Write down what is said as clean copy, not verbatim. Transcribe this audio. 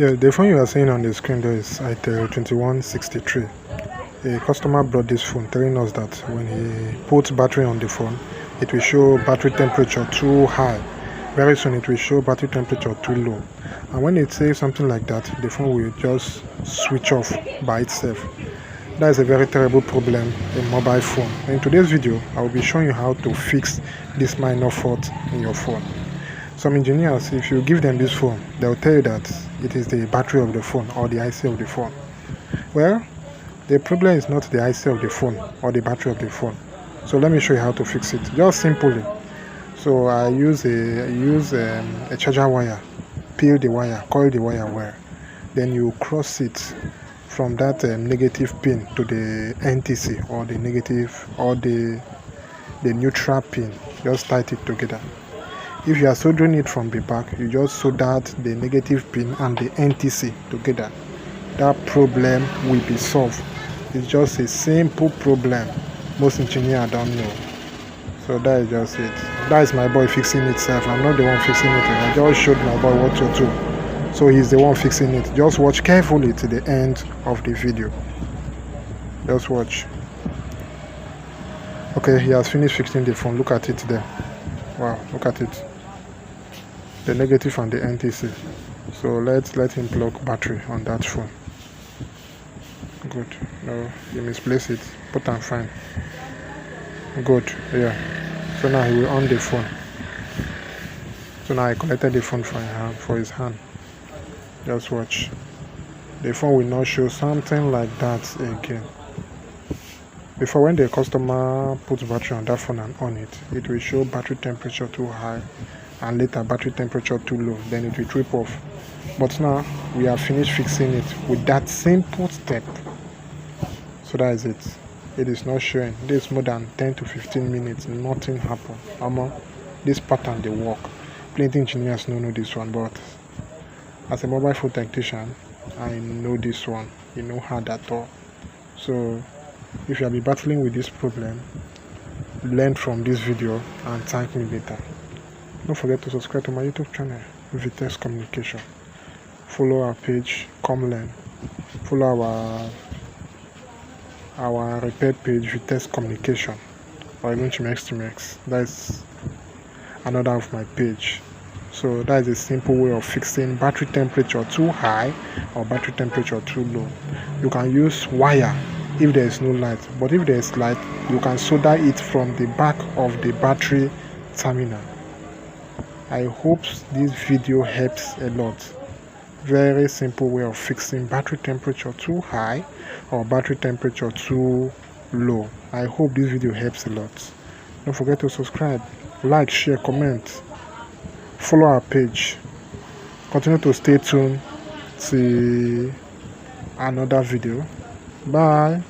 Yeah, the phone you are seeing on the screen there is ITEL 2163. A customer brought this phone telling us that when he puts battery on the phone, it will show battery temperature too high. Very soon it will show battery temperature too low. And when it says something like that, the phone will just switch off by itself. That is a very terrible problem in mobile phone. In today's video, I will be showing you how to fix this minor fault in your phone. Some engineers, if you give them this phone, they'll tell you that it is the battery of the phone or the IC of the phone. Well, the problem is not the IC of the phone or the battery of the phone. So let me show you how to fix it, just simply. So I use a charger wire, peel the wire, coil the wire well. Then you cross it from that negative pin to the NTC or the negative or the neutral pin. Just tight it together. If you are soldering it from the back, you just solder the negative pin and the NTC together. That problem will be solved. It's just a simple problem most engineers don't know. So that is just it. That is my boy fixing itself. I'm not the one fixing it. I just showed my boy what to do. So he's the one fixing it. Just watch carefully to the end of the video. Just watch. Okay, he has finished fixing the phone. Look at it there. Wow, look at it. The negative and the NTC. So let him plug battery on that phone. Good. No, you misplace it. Put on fine. Good. Yeah. So now he will on the phone. So now I connected the phone for his hand. Just watch. The phone will not show something like that again. Before, when the customer puts battery on that phone and on it, it will show battery temperature too high, and later battery temperature too low. Then it will trip off. But now we have finished fixing it with that simple step. So that is it. It is not showing. This more than 10 to 15 minutes, nothing happened. This pattern they work. Plenty engineers don't know this one, but as a mobile phone technician, I know this one. You know hard at all. So if you have been battling with this problem, learn from this video and thank me later. Don't forget to subscribe to my YouTube channel, Vitesse Communication. Follow our page, come learn. Follow our repair page, Vitesse Communication, or even Chimex. That's another of my page. So that is a simple way of fixing battery temperature too high or battery temperature too low. You can use wire if there is no light, but if there is light, you can solder it from the back of the battery terminal. I hope this video helps a lot. Very simple way of fixing battery temperature too high or battery temperature too low. I hope this video helps a lot. Don't forget to subscribe, like, share, comment, follow our page. Continue to stay tuned to another video. Bye.